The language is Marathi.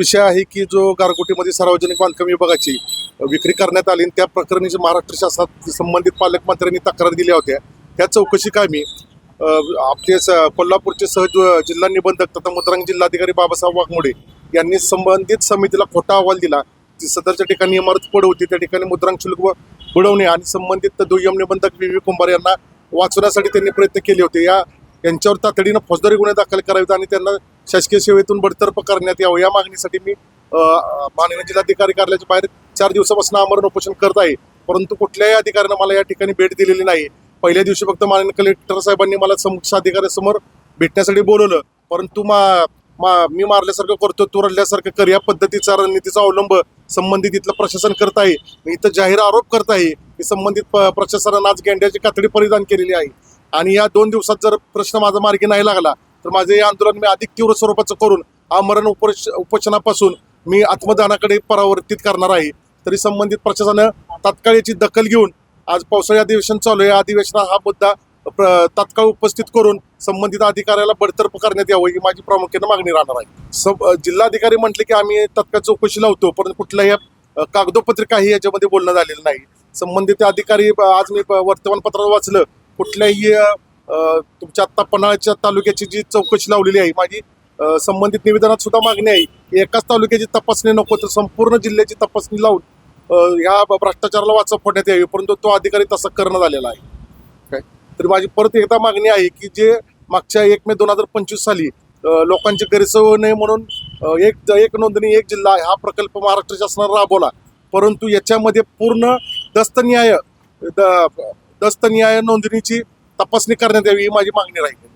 विषय आहे की जो गारगोटीमध्ये सार्वजनिक बांधकाम विभागाची विक्री करण्यात आली त्या प्रकरणी महाराष्ट्र शासनात संबंधित पालकमंत्र्यांनी तक्रार दिल्या होत्या त्या चौकशी कामी आपले कोल्हापूरचे जिल्हा निबंधक तथा मुद्रांक जिल्हाधिकारी बाबासाहेब वाघमोडे यांनी संबंधित समितीला खोटा अहवाल दिला. सदरच्या ठिकाणी इमारत पड होती त्या ठिकाणी मुद्रांक शुल्क बुडवणे आणि संबंधित दुय्यम निबंधक व्ही कुंभार यांना वाचवण्यासाठी त्यांनी प्रयत्न केले होते. यांच्यावर तातडीनं फौजदारी गुन्हे दाखल करावेत आणि त्यांना शासकीय सेवेतून बडतर्फ करण्यात यावं या मागणीसाठी मी माननीय जिल्हाधिकारी कार्यालयाच्या बाहेर 4 दिवसापासून आमरण उपोषण करत आहे. परंतु कुठल्याही अधिकाऱ्यानं मला या ठिकाणी भेट दिलेली नाही. पहिल्या दिवशी फक्त माननीय कलेक्टर साहेबांनी मला मुख्य अधिकाऱ्यासमोर भेटण्यासाठी बोलवलं, परंतु मी मारल्यासारखं करतो तू रडल्यासारखं कर या पद्धतीचा रणनीतीचा अवलंब संबंधित इथलं प्रशासन करत आहे. इथं जाहीर आरोप करत आहे की संबंधित प्रशासनानं आज गेंड्याची कातडी परिधान केलेली आहे आणि या 2 दिवसात जर प्रश्न माझा मार्गी नाही लागला तर माझे हे आंदोलन मी अधिक तीव्र स्वरूपाचं करून आमरण उपोषणापासून मी आत्मदानाकडे परावर्तित करणार आहे. तरी संबंधित प्रशासनानं तात्काळ याची दखल घेऊन आज पावसाळी अधिवेशन चालू आहे. अधिवेशनात हा मुद्दा तात्काळ उपस्थित करून संबंधित अधिकाऱ्याला बडतर्फ करण्यात यावं ही माझी प्रामुख्याने मागणी राहणार आहे. जिल्हाधिकारी म्हटले की आम्ही तात्काळ चौकशी लावतो, परंतु कुठल्याही कागदोपत्री काही याच्यामध्ये बोलणं झालेलं नाही. संबंधित अधिकारी आज मी वर्तमानपत्रात वाचलं कुठल्याही तुमच्या आत्ता पन्हाळ्याच्या तालुक्याची जी चौकशी लावलेली आहे माझी संबंधित निवेदनात सुद्धा मागणी आहे की एकाच तालुक्याची तपासणी नको तर संपूर्ण जिल्ह्याची तपासणी लावून ह्या भ्रष्टाचाराला वाचा फोडण्यात यावी, परंतु तो अधिकारी तसा करणं झालेला आहे. काय तरी माझी परत एकदा मागणी आहे की जे मागच्या 1 मे 2025 साली लोकांची गैरसोय होऊ नये म्हणून एक नोंदणी एक जिल्हा हा प्रकल्प महाराष्ट्र शासनाने राबवला, परंतु याच्यामध्ये पूर्ण दस्तन्याय नोंदणीची तपासणी करण्यात यावी ही माझी मागणी राहील.